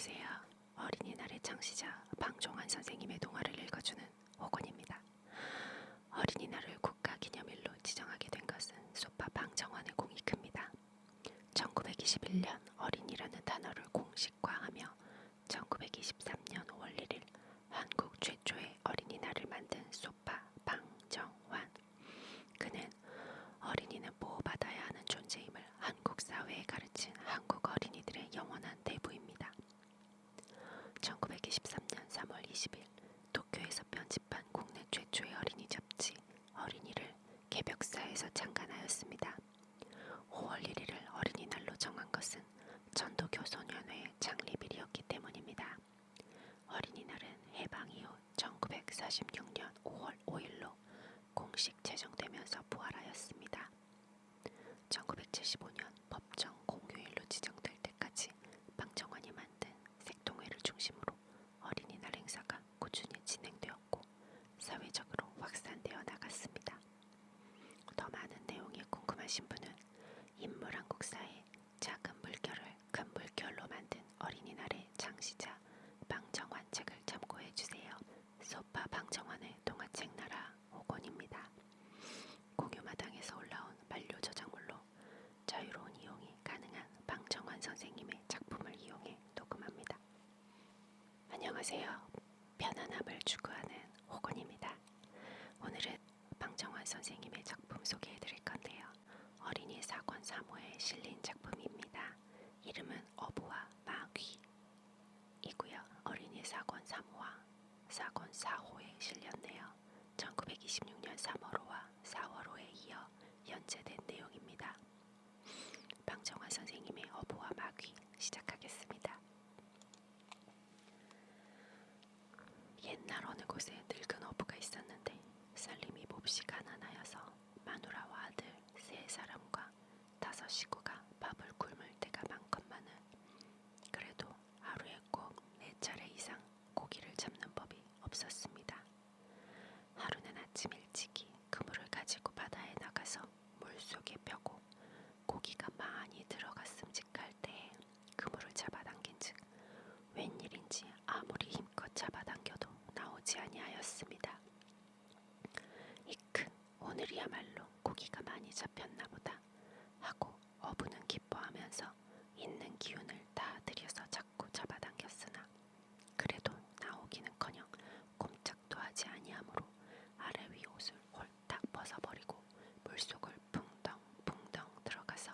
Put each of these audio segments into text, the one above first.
안녕하세요. 어린이날의 창시자 방종환 선생님의 동화를 읽어주는 호건입니다. 어린이날을 국가기념일로 지정하게 된 것은 소파 방정환의 공이 큽니다. 1921년 어린이라는 단어를 공식화하며 1923년 5월 1일 한국 최초의 어린이날을 만든 소파 방정환. 그는 어린이는 보호받아야 하는 존재임을 한국 사회에 가르친 한국 어린이들의 영원한 대부입니다. 1923년 3월 20일 도쿄에서 편집한 국내 최초의 어린이 잡지 어린이를 개벽사에서 창간하였습니다. 5월 1일을 어린이날로 정한 것은 전도교소년회의 창립일이었기 때문입니다. 어린이날은 해방 이후 1946년 5월 5일로 공식 제정되면서 부활하였습니다. 1975년 법정 공휴일로 지정될 때까지 방정환이 만든 색동회를 중심으로 어린이날 행사가 꾸준히 진행되었고 사회적으로 확산되어 나갔습니다. 더 많은 내용이 궁금하신 분은 인물 한국사의 작은 물결을 큰 물결로 만든 어린이날의 창시자 방정환 책을 참고해주세요. 소파 방정환의 동화책 나라 호건입니다. 공유마당에서 올라온 만료 저작물로 자유로운 이용이 가능한 방정환 선생님의 작품을 이용해 녹음합니다. 안녕하세요. 편안함을 추구하는 호건입니다. 오늘은 방정환 선생님의 작품 소개해드릴 건데요. 어린이 사권 3호에 실린 작품입니다. 이름은 어부와 마귀이고요. 어린이 사권 3호와 사권 4호에 실렸네요. 1926년 3월호와 4월호에 이어 연재된 내용입니다. 방정환 선생님의 어부와 마귀 시작하겠습니다. 옛날 어느 곳에 늙은 어부가 있었는데 살림이 몹시 가난하여서 마누라와 아들 3사람과 5 식구가 밥을 굶을 때가 많건만은 그래도 하루에 꼭 4차례 이상 고기를 잡는 법이 없었습니다. 하루는 아침 일찍이 그물을 가지고 바다에 나가서 물속에 펴고 고기가 많이 들어갔음직할 때에 그물을 잡아당긴즉 웬일인지 아무리 힘껏 잡아당겨도 나오지 아니하였습니다. 이큰 오늘이야말로 고기가 많이 잡혔나 보다 하고 어부는 기뻐하면서 있는 기운을 다 들여서 자꾸 잡아당겼으나 그래도 나오기는커녕 꼼짝도 하지 아니하므로 아래 위 옷을 홀딱 벗어버리고 물속을 붕덩붕덩 들어가서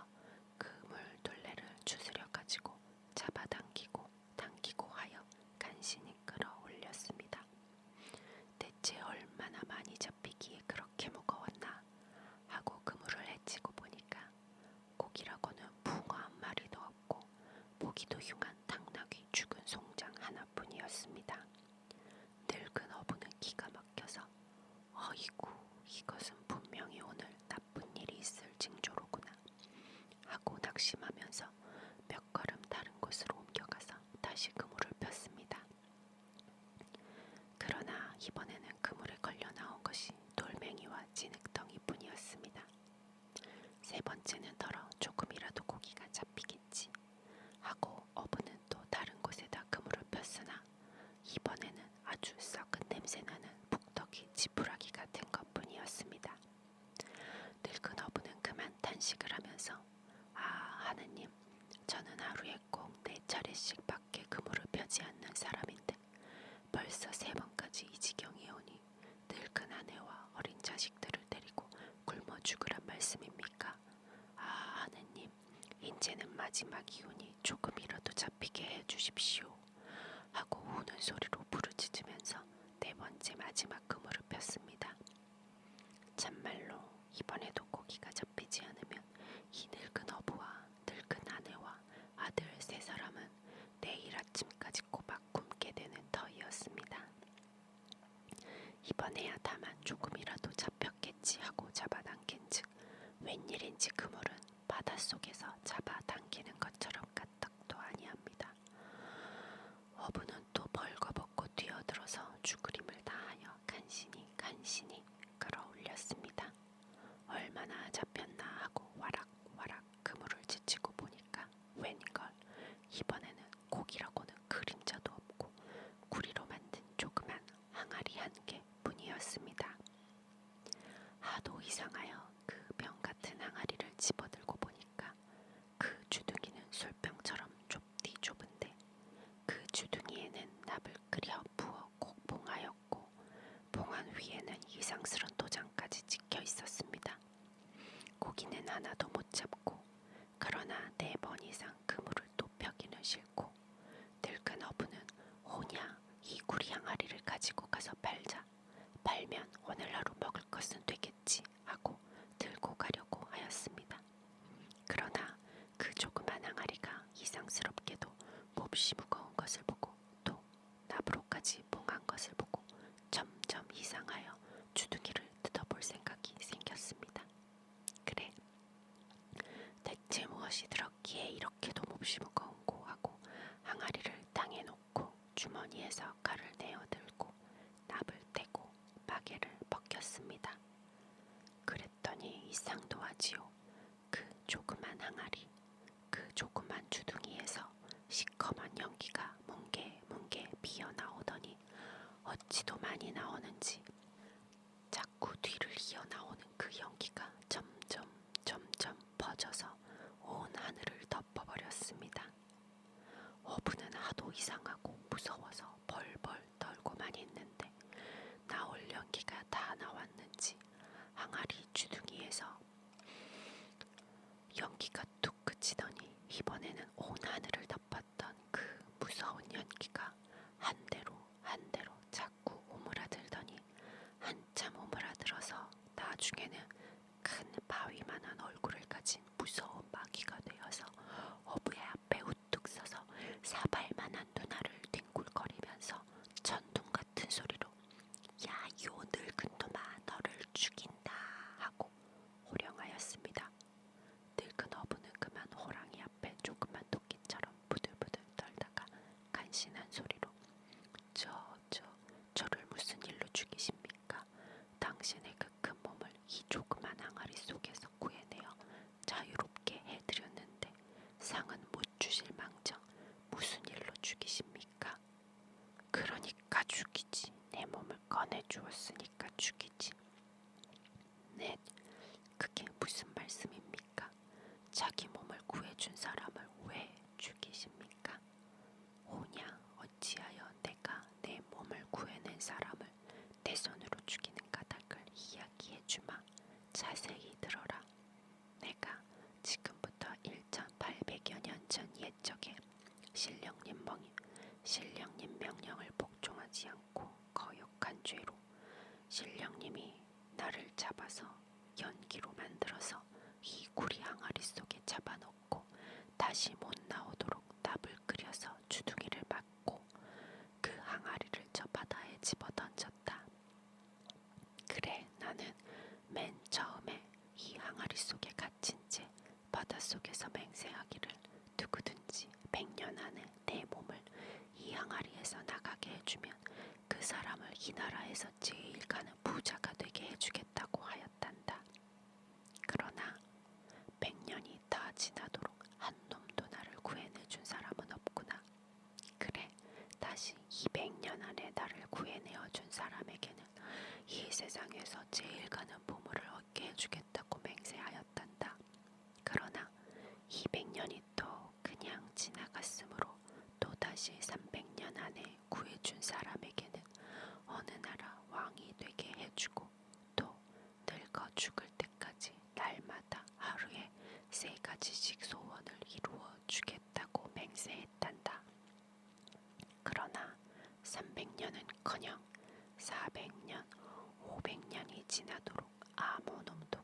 그 물둘레를 주스려 가지고 잡아당기고 당기고 하여 간신히 끌어올렸습니다. 대체 얼마나 많이 잡히기에 그렇게 무거웠나 하고 그물을 헤치고 보니까 고기라고는 붕어 한 마리도 없고 보기도 흉한 당나귀 죽은 송장 하나뿐이었습니다. 늙은 어부는 기가 막혀서 어이구 이것은 분명히 오늘 나쁜 일이 있을 징조로구나 하고 낙심하면서 몇 걸음 다른 곳으로 옮겨가서 다시 그물을 폈습니다. 그러나 이번에는 그물에 걸려 나온 것이 돌멩이와 진흙덩이뿐이었습니다. 3번째는 더러 조금이라도 고기가 잡히겠지 하고 어부는 또 다른 곳에다 그물을 폈으나 이번에는 아주 썩은 냄새나는 북덕이 지푸라기 같은 것뿐이었습니다. 늙은 어부는 그만 탄식을 하면서 아 하느님 저는 하루에 꼭 4차례씩 밖에 그물을 펴지 않는 사람인데 벌써 3번까지 이 지경에 오니 늙은 아내와 어린 자식들을 데리고 굶어 죽으란 말씀입니까? 아 하느님 인제는 마지막이오니 조금이라도 잡히게 해주십시오 하고 우는 소리로 부르짖으면서 4번째 마지막 그물을 폈습니다. 참말로 이번에도 고기가 잡히지 않으면 이 늙은 어부와 늙은 아내와 아들 3사람은 내일 아침까지 꼬박 굶게 되는 터이었습니다. 이번에야 다만 조금이라도 잡혔겠지 하고 잡아당긴즉 웬일인지 그물은 바닷속에서 잡아당기는 것처럼 까딱도 아니합니다. 어부는 또 벌거벗고 뛰어들어서 죽으림을 다하여 간신히 끌어올렸습니다. 얼마나 잡혔나 하고 와락와락 그물을 제치고 보니까 웬걸 이번에는 고기라고는 그 하나도 못 잡고 그러나 4번 이상 그물을 또 펴기는 싫고 늙은 어부는 오냐 이 구리 항아리를 가지고 가서 팔자. 팔면 오늘 하루 먹을 것은 되겠지 하고 들고 가려고 하였습니다. 그러나 그 조그만 항아리가 이상스럽게도 몹시 무거운 것을 보고 또 나부로까지 봉한 것을 보고 점점 이상하여 주둥이를 뜯어볼 생각이 생겼습니다. 그래, 대체 무엇이 들었기에 이렇게도 몹시 무거운고 하고 항아리를 땅에 놓고 주머니에서 칼을 내어들고 납을 떼고 마개를 벗겼습니다. 그랬더니 이상도 하지요. 그 조그만 항아리, 그 조그만 주둥이에서 시커먼 연기가 뭉게뭉게 피어나오더니 어찌도 많이 나오는지 자꾸 뒤를 이어나오는 그 연기가 점점 퍼져서 온 하늘을 덮어버렸습니다. 어부는 하도 이상하고 무서워서 벌벌 떨고만 있는데 나올 연기가 다 나왔는지 항아리 주둥이에서 연기가 뚝 그치더니 이번에는 온 하늘을 덮었던 그 무서운 연기가 한 대로 자꾸 오므라들더니 한참 오므라들어서 나중에는 큰 바위만한 얼굴을 가진 무서운 마귀가 되어서 어부의 앞에 우뚝 서서 사발만한 눈알을 뒹굴거리면서 천둥 같은 소리로 야, 요 늙은 놈아 너를 죽인다 하고 호령하였습니다. 늙은 어부는 그만 호랑이 앞에 조그만 토끼처럼 부들부들 떨다가 간신한 소리로 저를 무슨 일로 죽이십니까? 당신의 그 큰 몸을 이 조그만 항아리 속에서 구해내어 자유롭게 해드렸는데 상은 못 주실 망정 무슨 일로 죽이십니까? 그러니까 죽이지. 내 몸을 꺼내주었으니까 죽이지. 네, 그게 무슨 말씀입니까? 자기 몸을 구해준 사람을 왜 죽이십니까? 오냐 어찌하여 내가 내 몸을 구해낸 사람을 내 손으로 죽이는 까닭을 이야기해주마. 자세히 들어라. 내가 지금부터 1800여 년 전 옛적에 신령님 명령을 복종하지 않고 거역한 죄로 신령님이 나를 잡아서 연기로 만들어서 이 구리 항아리 속에 잡아놓고 다시 못 나오도록 납을 끓여서 주둥이를 막고 그 항아리를 저 바다에 집어던졌다. 그래, 나는 맨 처음에 이 항아리 속에 갇힌 채 바닷속에서 맹세하기를 누구든지 100년 안에 내 몸을 이 항아리에서 나가게 해주면 그 사람을 이 나라에서 제일 가는 부자가 되게 해주겠다고 하였단다. 그러나 100년이 다 지나도록 한 놈도 나를 구해내준 사람은 없구나. 그래, 다시 200년 안에 나를 구해내어준 사람에게는 이 세상에서 제일 가는 보물을 얻게 해주겠다고 맹세하였단다. 그러나 200년이 또 그냥 지나갔으므로 또다시 300년 안에 구해준 사람에게는 어느 나라 왕이 되게 해주고 또 늙어 죽을 때까지 날마다 하루에 3가지씩 소원을 이루어 주겠다고 맹세했단다. 그러나 300년은커녕 400년, 500년이 지나도록 아무 놈도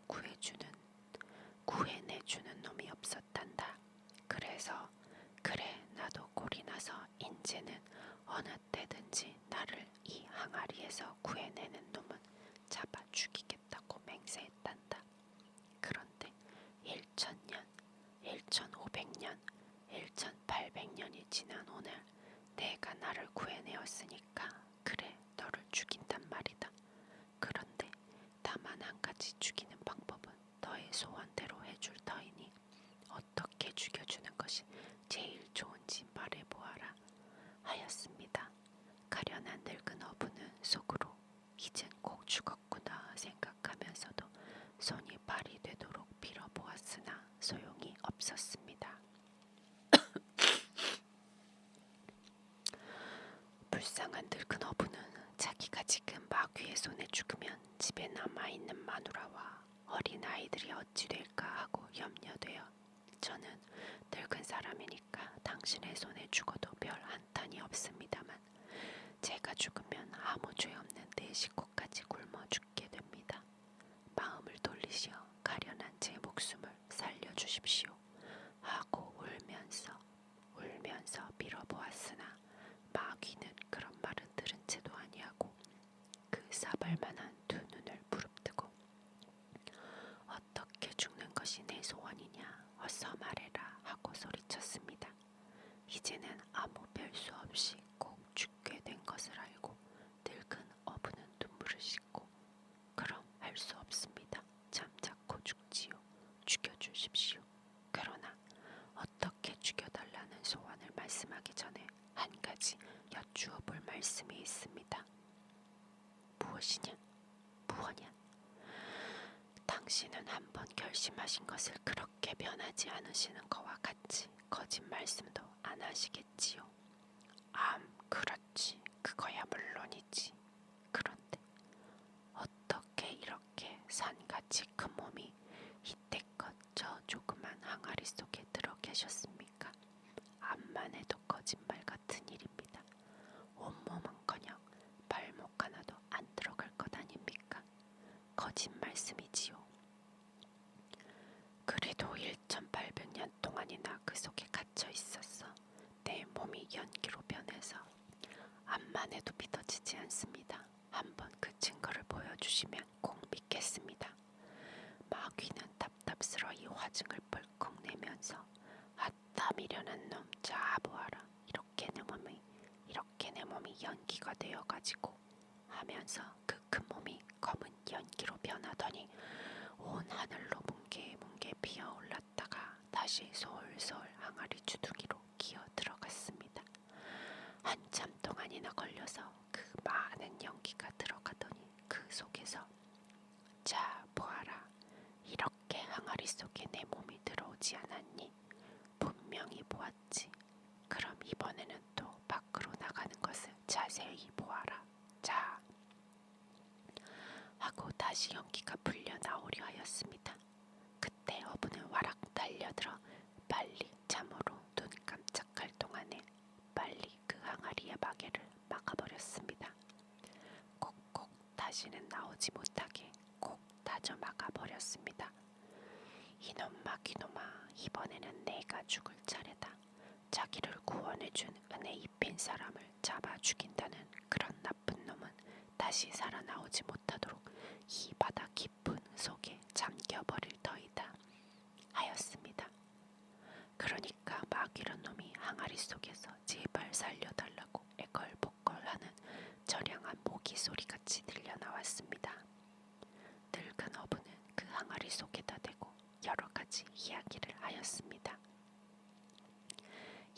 구해내주는 놈이 없었단다. 그래서 그래, 나도 꼴이 나서 인제는 어느 때든지 나를 이 항아리에서 구해내는 놈은 잡아 죽이겠다고 맹세했단다. 그런데 1000년, 1500년, 1800년이 지난 오늘 내가 나를 구해내었으니까 그래, 너를 죽인단 말이다. 그런데 다만 한 가지 죽이는 방법은 너의 소원대로 해줄 터이니 어떻게 죽여주는 것이 제일 좋은지 말해보아라 하였습니다. 가련한 늙은 어부는 속으로 이젠 꼭 죽었구나 생각하면서도 손이 발이 되도록 빌어보았으나 소용이 없었습니다. 불쌍한 늙은 어부는 자기가 지금 마귀의 손에 죽으면 집에 남아있는 마누라와 어린 아이들이 어찌 될까 하고 저는 늙은 사람이니까 당신의 손에 죽어도 별 한탄이 없습니다만 제가 죽으면 아무 죄 없는 내 식구까지 굶어 죽게 됩니다. 마음을 돌리시어 가련한 제 목숨을 살려주십시오. 하고 울면서 빌어보았으나 마귀는 그런 말은 들은 채도 아니하고 그 사발만한 두 눈을 부릅뜨고 어떻게 죽는 것이 내 소원이냐 어서 말해라 하고 소리쳤습니다. 이제는 아무 별수 없이 꼭 죽게 된 것을 알고 늙은 어부는 눈물을 씻고 그럼 할 수 없습니다. 잠자코 죽지요. 죽여주십시오. 그러나 어떻게 죽여달라는 소원을 말씀하기 전에 한 가지 여쭈어 볼 말씀이 있습니다. 무엇이냐? 무엇냐? 당신은 한번 결심하신 것을 그렇게 변하지 않으시는 것과 같이 거짓 말씀도 안 하시겠지요. 그렇지. 그거야 물론이지. 그런데 어떻게 이렇게 산같이 큰 몸이 이때껏 저 조그만 항아리 속에 들어 계셨습니까? 암만 해도 거짓말 같은 일입니다. 온몸은커녕 발목 하나도 안 들어갈 것 아닙니까? 거짓 말씀이지요. 그래도 1800년 동안이나 그 속에 갇혀 있었어. 내 몸이 연기로 변해서 암만 해도 믿어지지 않습니다. 한번 그 증거를 보여주시면 꼭 믿겠습니다. 마귀는 답답스러이 화증을 벌컥 내면서 아따 미련한 놈, 자 보아라. 이렇게 내 몸이 연기가 되어가지고 하면서 그 큰 몸이 검은 연기로 변하더니 온 하늘로 뭉게뭉게 피어올랐다가 다시 솔솔 항아리 주둥이로 기어 들어갔습니다. 한참 동안이나 걸려서 그 많은 연기가 들어가더니 그 속에서 자 보아라. 이렇게 항아리 속에 내 몸이 들어오지 않았니? 분명히 보았지. 그럼 이번에는 또 밖으로 나가는 것을 자세히 보아라. 자 하고 다시 연기가 풀려 나오려 하였습니다. 그때 어부는 와락 달려들어 빨리 잠으로 눈 깜짝할 동안에 빨리 그 항아리의 마개를 막아버렸습니다. 꼭꼭 다시는 나오지 못하게 꼭 다져 막아버렸습니다. 이놈 마귀놈아, 이번에는 내가 죽을 차례다. 자기를 구원해준 은혜 입힌 사람을 잡아 죽인다는 그런 나쁜 놈은 다시 살아나오지 못하도록 이 바다 깊은 속에 잠겨버릴 터이다 하였습니다. 그러니까 마귀란 놈이 항아리 속에서 제발 살려달라고 애걸복걸하는 저량한 모기 소리같이 들려나왔습니다. 늙은 어부는 그 항아리 속에다 대고 여러 가지 이야기를 하였습니다.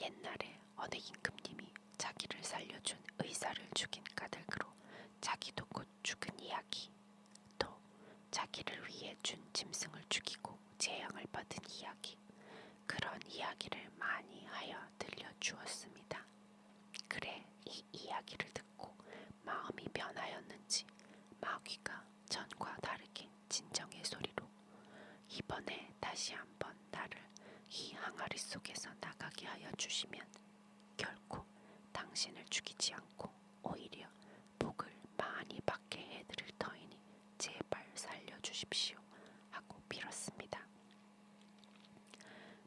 옛날에 어느 임금님이 자기를 살려준 의사를 죽인 까닭으로 자기도 곧 죽은 이야기, 또 자기를 위해 준 짐승을 죽이고 재앙을 받은 이야기, 그런 이야기를 많이 하여 들려주었습니다. 그래 이 이야기를 듣고 마음이 변하였는지 마귀가 전과 다르게 진정의 소리로 이번에 다시 한번 나를 이 항아리 속에서 나가게 하여 주시면 결코 당신을 죽이지 않고 오히려 복을 많이 받게 해드릴 터이니 제발 살려주십시오 하고 빌었습니다.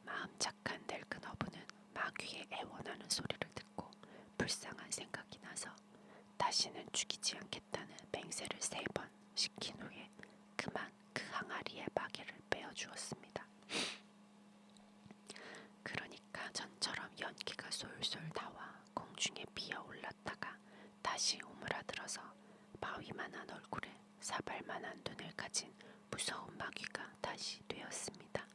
마음 착한 늙은 어부는 마귀의 애원하는 소리를 듣고 불쌍한 생각이 나서 다시는 죽이지 않겠다는 맹세를 3번 시킨 후에 그만 그 항아리의 마개를 빼어주었습니다. 그러니까 전처럼 연기가 솔솔 나와 공중에 피어올랐다가 다시 오므라들어서 바위만한 얼굴에 사발만한 눈을 가진 무서운 마귀가 다시 되었습니다.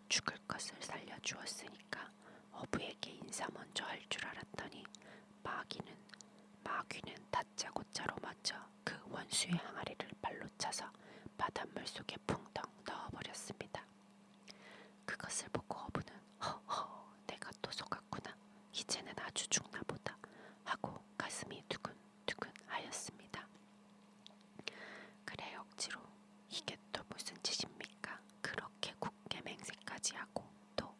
죽을 것을 살려주었으니까 어부에게 인사 먼저 할 줄 알았더니 마귀는 다짜고짜로 먼저 그 원수의 항아리를 발로 차서 바닷물 속에 풍덩 넣어버렸습니다. 그것을 보고 어부는 허허 내가 또 속았구나. 이제는 아주 죽나 보다 하고 가슴이 두근두근 하였습니다. 그래 억지로 이게 또 무슨 짓입니까? 그렇게 굳게 맹세까지 하고 또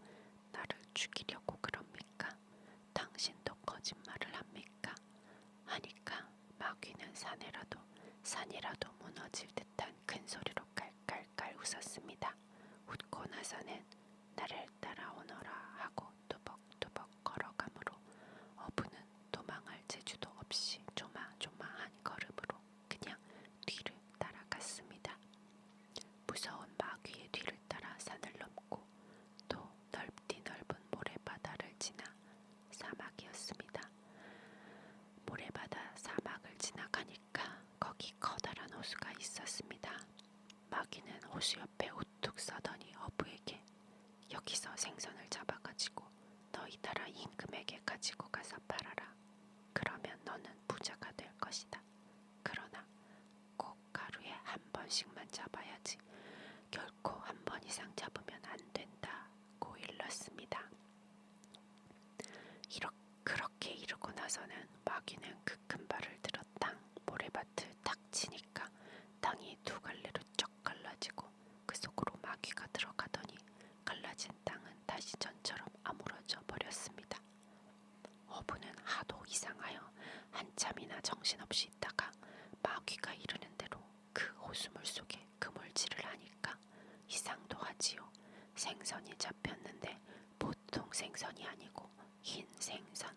생선이 잡혔는데 보통 생선이 아니고 흰 생선,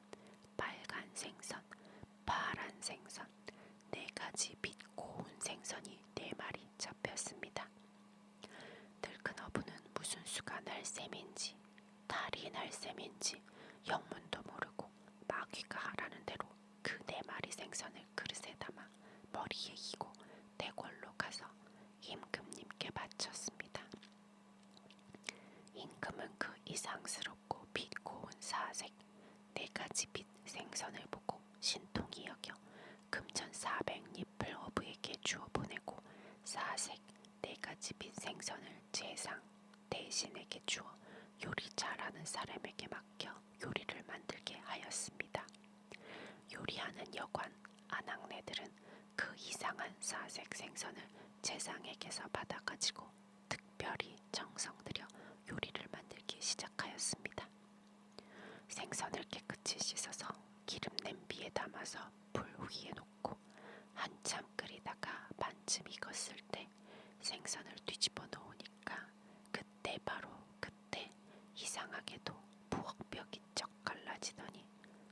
빨간 생선, 파란 생선, 4가지 빛 고운 생선이 4마리 잡혔습니다. 늙은 어부는 무슨 수가 날셈인지 달이 날셈인지 영문도 모르고 마귀가 하라는 대로 그 4마리 생선을 그릇에 담아 머리에 이고 대궐로 가서 임금님께 바쳤습니다. 임금은 그 이상스럽고 빛 고운 사색 4가지 빛 생선을 보고 신통히 여겨 금전 400립을 어부에게 주어 보내고 사색 4가지 빛 생선을 제상 대신에게 주어 요리 잘하는 사람에게 맡겨 요리를 만들게 하였습니다. 요리하는 여관, 아낙네들은 그 이상한 사색 생선을 제상에게서 받아가지고 특별히 정성 들여 요리를 만들기 시작하였습니다. 생선을 깨끗이 씻어서 기름 냄비에 담아서 불 위에 놓고 한참 끓이다가 반쯤 익었을 때 생선을 뒤집어 놓으니까 그때 이상하게도 부엌벽이 쩍 갈라지더니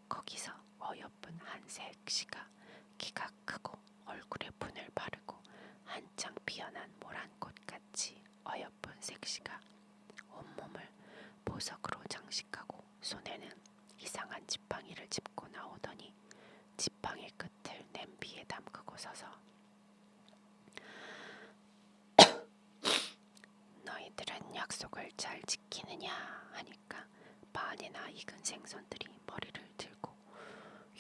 거기서 어여쁜 한 색시가 키가 크고 얼굴에 분을 바르고 한창 피어난 모란꽃같이 어여쁜 색시가 온몸을 보석으로 장식하고 손에는 이상한 지팡이를 짚고 나오더니 지팡이 끝을 냄비에 담그고 서서 너희들은 약속을 잘 지키느냐 하니까 반이나 익은 생선들이 머리를 들고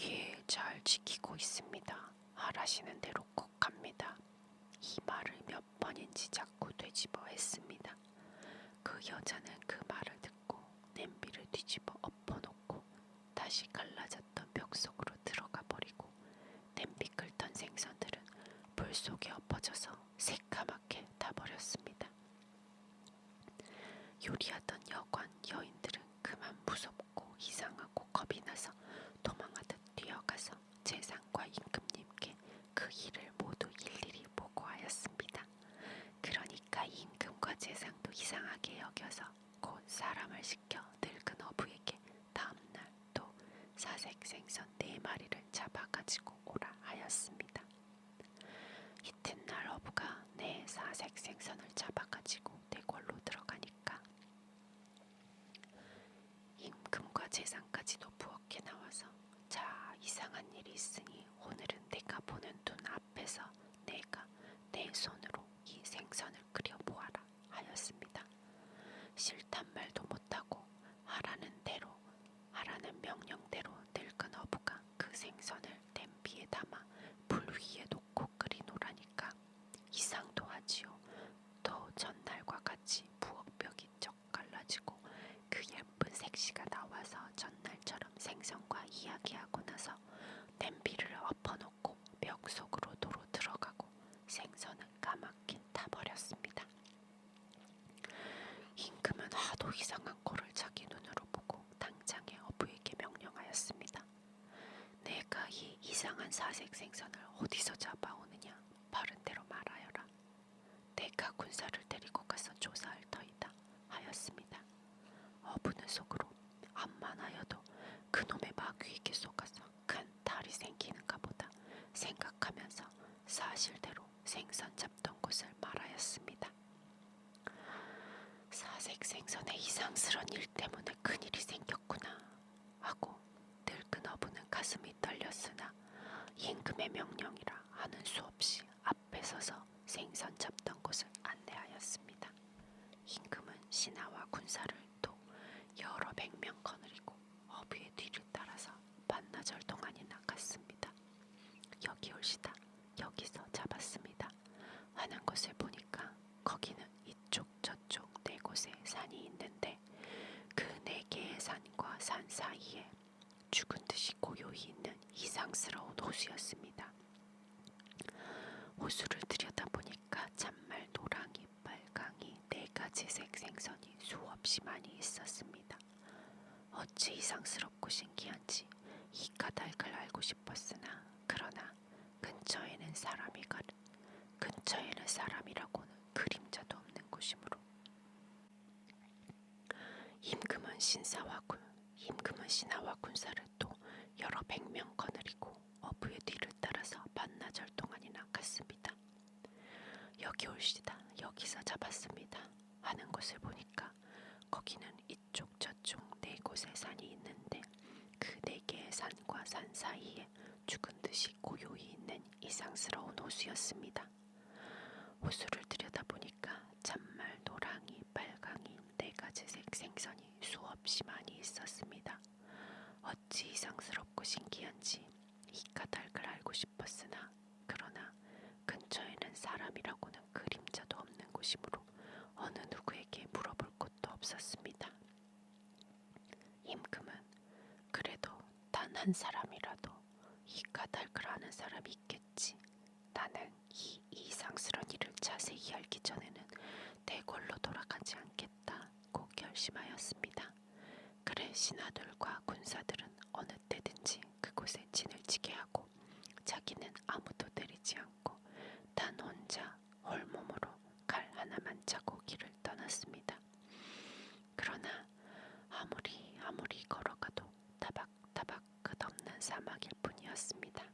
예, 잘 지키고 있습니다. 하라시는 대로 꼭 합니다. 이 말을 몇 번인지 자꾸 되짚어 했습니다. 그 여자는 그 말을 듣고 냄비를 뒤집어 엎어놓고 다시 갈라졌던 벽 속으로 들어가 버리고 냄비 끓던 생선들은 불 속에 엎어져서 새까맣게 타버렸습니다. 요리하던 여관 여인들은 그만 무섭고 이상하고 겁이 나서 도망하듯 뛰어가서 제상과 임금님께 그 일을 모두 일일이 보고하였습니다. 그러니까 임금과 제상도 이상하게 여겨서 곧 사람을 시켜 늙은 어부에게 다음날 또 사색 생선 4마리를 잡아가지고 오라 하였습니다. 이튿날 어부가 4 사색 생선을 잡아가지고 대궐로 들어가니까 임금과 제상까지도 부엌에 나와서 자, 이상한 일이 있으니 오늘은 내가 보는 눈 앞에서 내가 내 손으로 이 생선을 끓여 보아라 하였습니다. 싫단 말도 못하고 하라는 명령대로 늙은 어부가 그 생선을 냄비에 담아 불 위에 놓고 끓이노라니까 이상도 하지요. 또 전날과 같이 부엌벽이 쩍 갈라지고 그 예쁜 색시가 나와서 전날처럼 생선과 이야기하고 나서 냄비를 엎어놓고 벽 속으로 도로 들어가고 생선은 까맣게 타버렸습니다. 임금은 하도 이상한 꼴을 자기 눈으로 보고 당장에 어부에게 명령하였습니다. 내가 이 이상한 사색 생선을 어디서 잡아오느냐 바른 대로 말하여라. 내가 군사를 데리고 가서 조사할 터이다 하였습니다. 어부는 속으로 암만 하여도 그놈의 마귀에게 속아서 큰 탈이 생기는가 보다 생각하면서 사실대로 생선 잡던 곳을 말하였습니다. 사색 생선의 이상스런 일 때문에 큰일이 생겼구나 하고 늙은 어부는 가슴이 떨렸으나 임금의 명령이라 하는 수 없이 앞에 서서 생선 잡던 곳을 안내하였습니다. 임금은 신하와 군사를 또 여러 100명 거느리고 어부의 뒤를 따라서 반나절 동안이나 갔습니다. 여기 올시다 여기서 잡았습니다 하는 것을 보니까 거기는 이쪽 저쪽 4곳에 산이 있는데 그 4개의 산과 산 사이에 죽은 듯이 고요히 있는 이상스러운 호수였습니다. 호수를 들여다보니까 참말 노랑이, 빨강이 4가지 색 생선이 수없이 많이 있었습니다. 어찌 이상스럽고 신기한지 이 까닭을 알고 싶었으나 그러나 근처에는 사람이라고는 그림자도 없는 곳이므로 임금은 신하와 군사를 또 여러 100명 거느리고 어부의 뒤를 따라서 반나절 동안이나 갔습니다. 여기 올시다, 여기서 잡았습니다 하는 곳을 보니까 거기는 이쪽 저쪽 4곳의 산이 있는데 그 4개의 산과 산 사이에 죽은 듯이 고요히 있는 이상스러운 호수였습니다. 호수를 들여다보니까 잔말, 노랑이, 빨강이 4가지색 생선이 수없이 많이 있었습니다. 어찌 이상스럽고 신기한지 이 까닭을 알고 싶었으나 그러나 근처에는 사람이라고는 그림자도 없는 곳이므로 어느 누구에게 물어볼 곳도 없었습니다. 임금은 그래도 단 한 사람이라도 이 까닭을 아는 사람이 있겠지. 나는 이 이상스러운 일을 자세히 알기 전에는 대궐로 돌아가지 않겠다고 결심하였습니다. 그래 신하들과 군사들은 어느 때든지 그곳에 진을 치게 하고 자기는 아무도 때리지 않고 단 혼자 홀몸으로 칼 하나만 차고 길을 떠났습니다. 그러나 아무리 걸어가도 타박타박 끝없는 사막일 뿐이었습니다.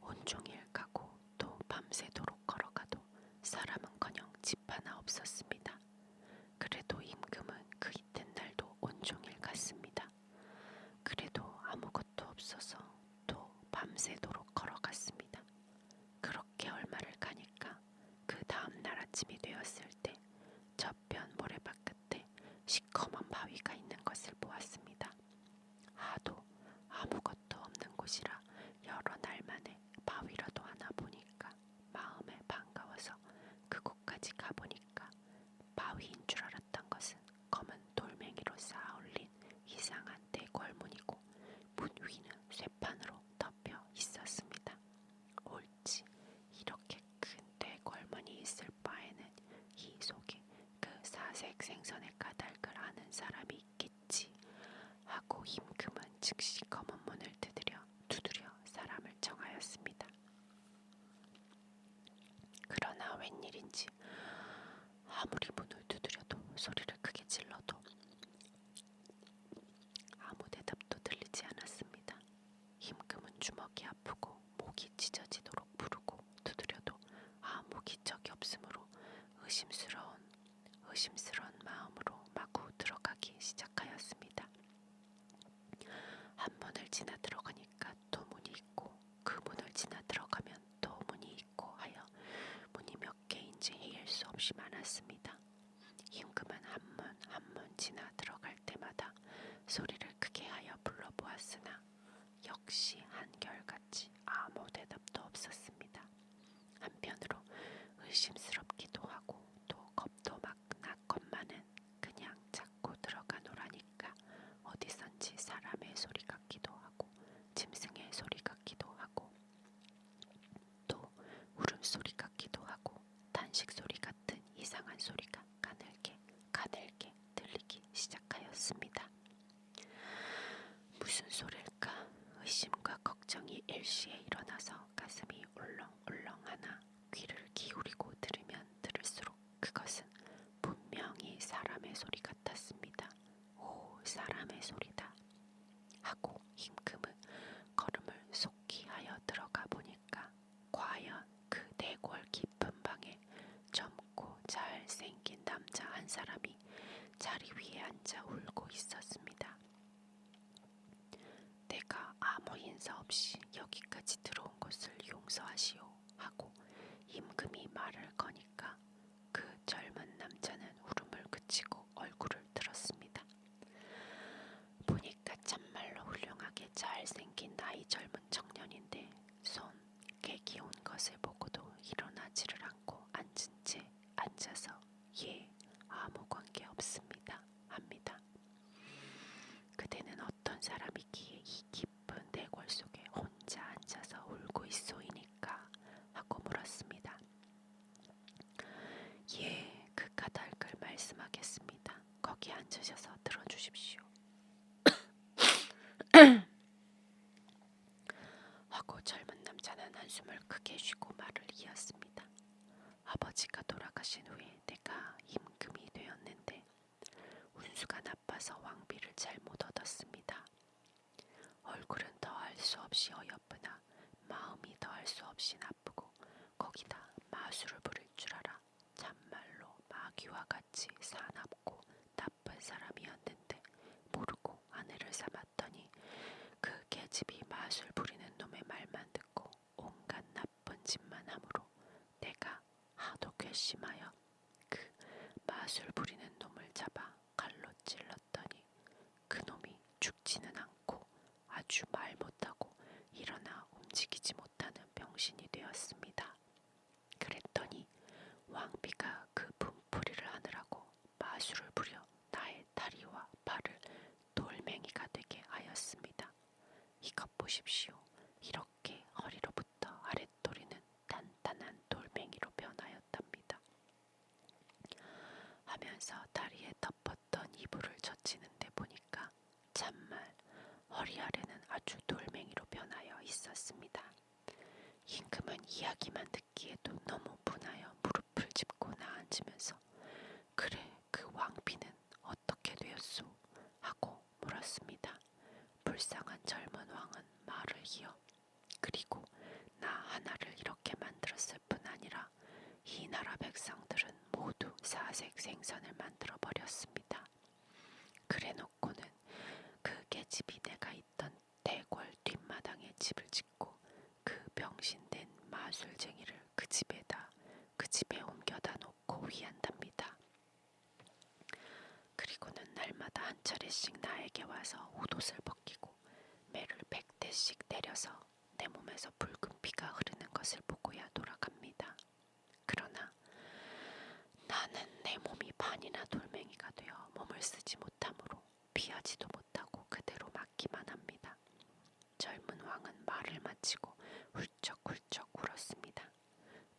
온종일 가고 또 밤새도록 걸어가도 사람은커녕 집 하나 없었습니다. 그래도 임금은 그 이튿날도 온종일 갔습니다. 그래도 아무것도 없어서 또 밤새도록 걸어갔습니다. 그렇게 얼마를 가니까 그 다음날 아침이 되었을 때 저편 모래밭 끝에 시커먼 바위가 있는 것을 보았습니다. 하도 아무것도 없는 곳이라 여러 날 만에 바위라도 하나 보니까 마음에 반가워서 그곳까지 가보니까 바위인 줄 알았던 것은 검은 돌멩이로 쌓아올린 이상한 대궐문이고 문 위는 쇠판으로 덮여 있었습니다. 옳지, 이렇게 큰 대궐문이 있을 바에는 이 속에 그 사색 생선의 까닭을 아는 사람이 있겠지 하고 임금은 즉시 검은 문을 두드려 사람을 청하였습니다. 그러나 웬일인지 아무리 문을 두드려도 소리를 크게 질러도 아무 대답도 들리지 않았습니다. 임금은 주먹이 아프고 목이 찢어지도록 부르고 두드려도 아무 기척이 없으므로 의심스러운 마음으로 마구 들어가기 시작하였습니다. 한 문을 지나 들어가니까 또 문이 있고 그 문을 지나 들어가면 또 문이 있고 하여 문이 몇 개인지 헤일 수 없이 많았습니다. 임금은 한 문 지나 들어갈 때마다 소리를 크게 하여 불러보았으나 역시 한결같이 아무 대답도 없었습니다. 한편으로 의심스럽기도 하고 또 겁도 막 났건만은 그냥 자꾸 들어가 노라니까 어디선지 사람의 소리 같기도 하고 짐승의 소리 같기도 하고 또 울음소리 같기도 하고 탄식소리 같은 이상한 소리가 가늘게 들리기 시작하였습니다. 무슨 소릴까? 의심과 걱정이 일시에 일어나서 가슴이 울렁울렁하나 귀를 기울이고 들으면 들을수록 그것은 분명히 사람의 소리 같았습니다. 오, 사람의 소리다 하고 임금은 걸음을 속히 하여 들어가 보니까 과연 그 대궐 깊은 방에 젊고 잘생긴 남자 한 사람이 자리 위에 앉아 울고 있었습니다. 내가 아무 인사 없이 여기까지 들어온 것을 용서하시오 하고 임금이 말을 거니까 그 젊은 남자는 울음을 그치고 얼굴을 들었습니다. 보니까 참말로 훌륭하게 잘생긴 나이 젊은 청년인데 손 기운 것을 보고도 일어나지를 않고 앉은 채 앉아서 예, 아무 관계 없습니다 합니다. 그대는 어떤 사람이기에 이 깊은 대궐 속에 혼자 앉아서 울고 있소이니까 하고 물었습니다. 예, 그 까닭을 말씀하겠습니다. 거기 앉으셔서 들어주십시오. 하고 젊은 남자는 한숨을 크게 쉬고 말을 이었습니다. 아버지가 돌아가신 후에 내가 임금이 되었는데 운수가 나빠서 왕비를 잘못 얻었습니다. 얼굴은 더할 수 없이 어여쁘나 마음이 더할 수 없이 나쁘고 거기다 마술을 부릴 줄 알아 참말로 마귀와 같이 사납고 나쁜 사람이었는데 모르고 아내를 삼았더니 그 계집이 마술 부리는 놈의 말만 듣고 온갖 나쁜 짓만 하므로 내가 하도 괘씸하여 그 마술 부리는 놈을 잡아 칼로 찔렀더니 그 놈이 죽지는 않고 아주 말 못하고 일어나 움직이지 못하는 병신이 되었습니다. 그랬더니 왕비가 그 분풀이를 하느라고 마술을 부려 나의 다리와 발을 돌멩이가 되게 하였습니다. 이것 보십시오. 이렇게 허리로부터 아랫도리는 단단한 돌멩이로 변하였답니다. 하면서 다리에 덮었던 이불을 젖히는데 보니까 참말 허리 아래는 아주 돌멩이로 변하여 있었습니다. 임금은 이야기만 듣기에도 너무 분하여 무릎을 짚고 나앉으면서 그래 그 왕비는 어떻게 되었소? 하고 물었습니다. 불쌍한 젊은 왕은 말을 이어 그리고 나 하나를 이렇게 만들었을 뿐 아니라 이 나라 백성들은 모두 사색 생선을 만들어 버렸습니다. 그래놓고는 그 계집이 내가 있던 대궐 뒷마당에 집을 짓고 그 병신된 마술쟁이를 그 집에 옮겨다 놓고 위한답니다. 그리고는 날마다 한 차례씩 나에게 와서 옷을 벗기고 매를 100대씩 때려서 내 몸에서 붉은 피가 흐르는 것을 보고야 돌아갑니다. 그러나 나는 내 몸이 반이나 돌멩이가 되어 몸을 쓰지 못하므로 피하지도 못하고 그대로 맞기만 합니다. 젊은 왕은 말을 마치고 훌쩍훌쩍 울었습니다.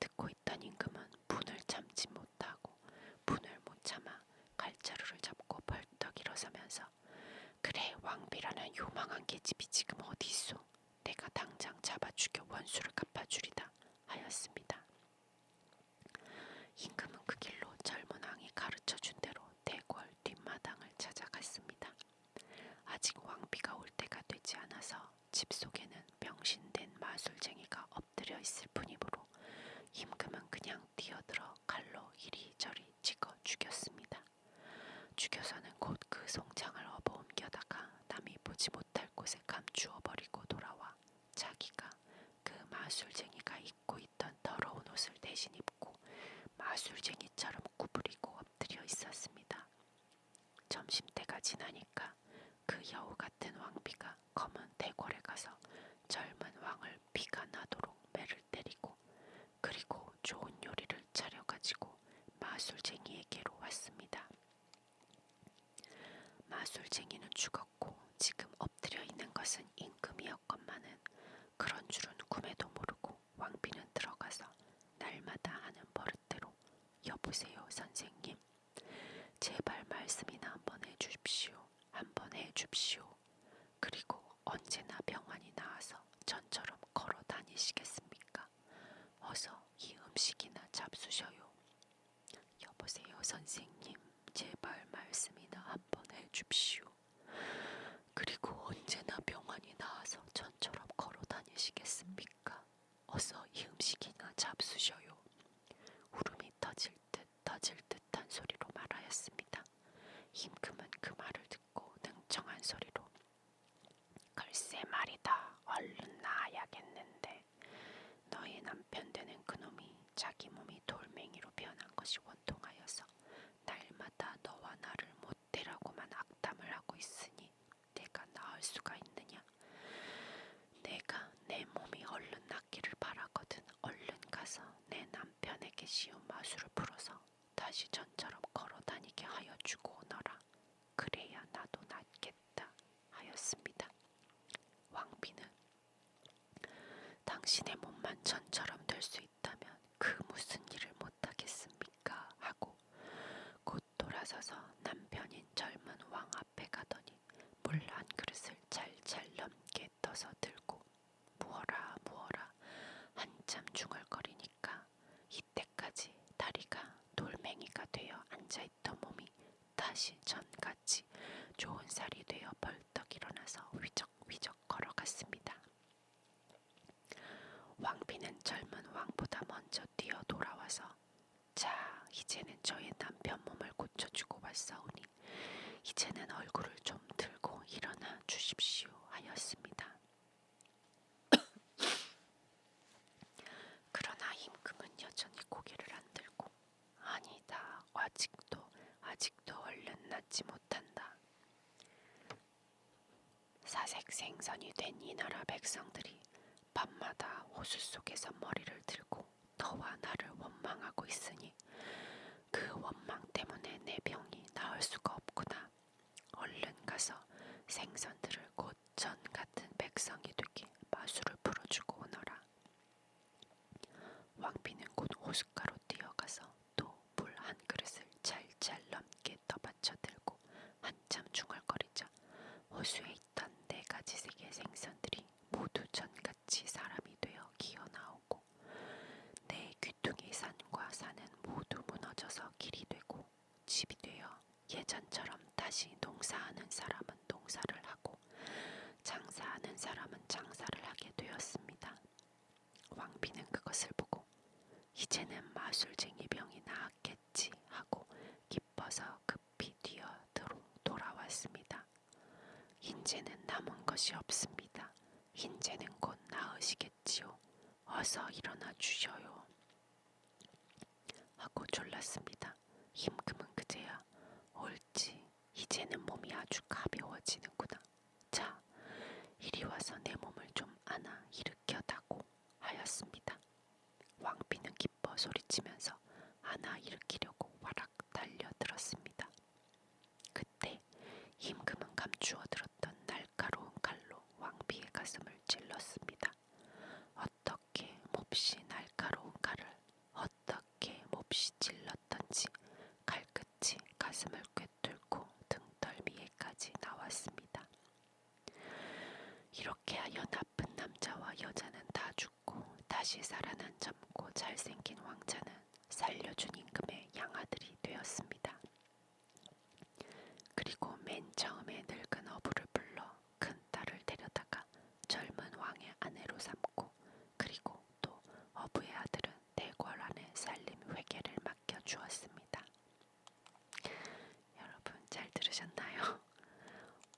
듣고 있던 임금은 분을 참지 못하고 분을 못 참아 칼자루를 잡고 벌떡 일어서면서 그래 왕비라는 요망한 계집이 지금 어디 있소? 내가 당장 잡아 죽여 원수를 갚아주리다 하였습니다. 임금은 그 길로 젊은 왕이 가르쳐준 대로 대궐 뒷마당을 찾아갔습니다. 아직 왕비가 올 때가 되지 않아서 집 속에는 병신된 마술쟁이가 엎드려 있을 뿐이므로 임금은 그냥 뛰어들어 칼로 이리저리 찍어 죽였습니다. 죽여서는 곧 그 송장을 업어 옮겨다가 남이 보지 못할 곳에 감추어 버리고 돌아와 자기가 그 마술쟁이가 입고 있던 더러운 옷을 대신 입고 마술쟁이처럼 구부리고 엎드려 있었습니다. 점심때가 지나니까 그 여우 같은 왕비가 검은 대궐에 가서 젊은 왕을 피가 나도록 매를 때리고 그리고 좋은 요리를 차려가지고 마술쟁이에게로 왔습니다. 마술쟁이는 죽었고 지금 엎드려 있는 것은 임금이었건만은 그런 줄은 꿈에도 모르고 왕비는 들어가서 날마다 하는 버릇대로 여보세요 선생님 제발 말씀이나 한번 해주십시오. 한번 해줍시오. 그리고 언제나 병환이 나와서 전처럼 걸어 다니시겠습니까? 어서 이 음식이나 잡수셔요. 여보세요 선생님 제발 말씀이나 한번 해줍시오. 그리고 언제나 병환이 나와서 전처럼 걸어 다니시겠습니까? 어서 이 음식이나 잡수셔요. 울음이 터질 듯한 소리로 말하였습니다. 임금은 그 말을 듣고 능청한 소리로 글쎄 말이다. 얼른 나아야겠는데 너의 남편 되는 그놈이 자기 몸이 돌멩이로 변한 것이 원통하여서 날마다 너와 나를 못되라고만 악담을 하고 있으니 내가 나을 수가 있느냐. 내가 내 몸이 얼른 낫기를 바라거든 얼른 가서 내 남편에게 씌운 마술을 풀어서 다시 전처럼 걸어 다니게 하여 주고 오너라. 그래야 나도 낫겠다 하였습니다. 왕비는 당신의 몸만 전처럼 될 수 있다면 그 무슨 일을 못하겠습니까? 하고 곧 돌아서서 남편인 젊은 왕 앞에 가더니 물 한 그릇을 잘잘 넘게 떠서 들고 부어라 한참 중얼거리니까 이때까지 다리가 돌멩이가 되어 앉아있던 몸이 다 다시 전같이 좋은 살이 되어 벌떡 일어나서 위적위적 걸어갔습니다. 왕비는 젊은 왕보다 먼저 뛰어 돌아와서 자, 이제는 저의 남편 몸을 고쳐주고 왔사오니 이제는 얼굴을 좀 들고 일어나 주십시오 하였습니다. 그러나 임금은 여전히 고개를 안 들고 아니다, 아직도 얼른 낫지 못한다. 사색생선이 된 이 나라 백성들이 밤마다 호수 속에서 머리를 들고 너와 나를 원망하고 있으니 그 원망 때문에 내 병이 나을 수가 없구나. 얼른 가서 생선들을 곧 전 같은 백성이 되게 마술을 풀어주고 오너라. 왕비는 곧 호숫가로 뛰어가서 또 물 한 그릇을 잘잘 넘게 떠받쳐 들고 한참 중얼거리자 호수에 있던 4가지 색의 생선들이 모두 전같이 사람이 되어 기어나오고 내 귀퉁이 산과 산은 모두 무너져서 길이 되고 집이 되어 예전처럼 다시 농사하는 사람은 농사를 하고 장사하는 사람은 장사를 하게 되었습니다. 왕비는 그것을 보고 이제는 마술쟁이 병이 나았겠지 하고 기뻐서 급히 뛰어 돌아왔습니다. 인제는 남은 것이 없습니다. 인제는 곧 나으시겠지요. 어서 일어나 주셔요. 하고 졸랐습니다. 임금은 그제야 옳지, 이제는 몸이 아주 가벼워지는구나. 자, 이리 와서 내 몸을 좀 안아 일으켜다고 하였습니다. 왕비는 기뻐 소리치면서 안아 일으키려고 와락 달려들었습니다. 그때 임금은 감추어 들었던 날카로운 칼로 왕비의 가슴을 찔렀습니다. 어떻게 몹시 날카로운 칼을 어떻게 몹시 찔렀던지 칼끝이 가슴을 꿰뚫고 등덜미에까지 나왔습니다. 이렇게 하여 나쁜 남자와 여자는 다 죽고 다시 살아난 젊고 잘생긴 왕자는 살려준 임금의 양아들이 되었습니다. 그리고 맨 처음에 늙은 어부를 불러 큰 딸을 데려다가 젊은 왕의 아내로 삼고 그리고 또 어부의 아들은 대궐 안에 살림 회계를 맡겨 주었습니다. 여러분 잘 들으셨나요?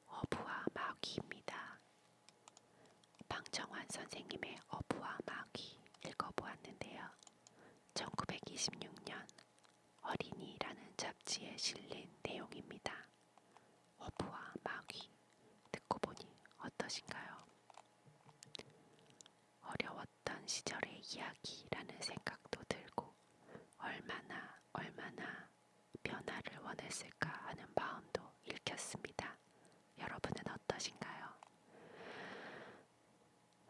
어부와 마귀입니다. 방정환 선생님의 어부와 마귀 읽어보았는데요. 1926년 어린이라는 잡지에 실린 내용입니다. 어부와 마귀 듣고 보니 어떠신가요? 어려웠던 시절의 이야기라는 생각도 들고 얼마나 변화를 원했을까 하는 마음도 읽혔습니다. 여러분은 어떠신가요?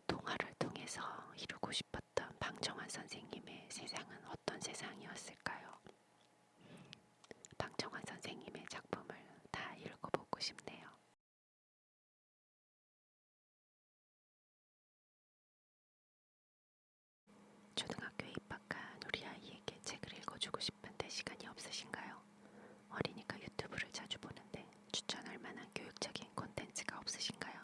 동화를 통해서 이루고 싶었던 방정환 선생님의 세상은 어떤 세상이었을까요? 방정환 선생님의 작품을 다 읽어보고 싶네요. 초등학교에 입학한 우리 아이에게 책을 읽어주고 싶은데 시간이 없으신가요? 어린이가 유튜브를 자주 보는데 추천할 만한 교육적인 콘텐츠가 없으신가요?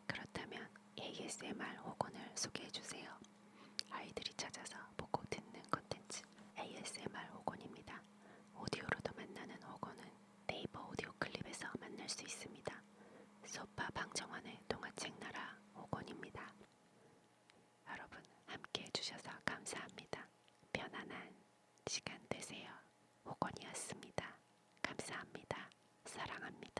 그렇다면 ASMR 호곤을 소개해주세요. 아이들이 찾아서 보고 듣는 콘텐츠 ASMR 호곤입니다. 오디오로도 만나는 호곤은 네이버 오디오 클립에서 만날 수 있습니다. 소파 방정환의 동화책 나라 호곤입니다. 여러분 함께 해주셔서 감사합니다. 편안한 시간 되세요. 호곤이었습니다. 감사합니다. 사랑합니다.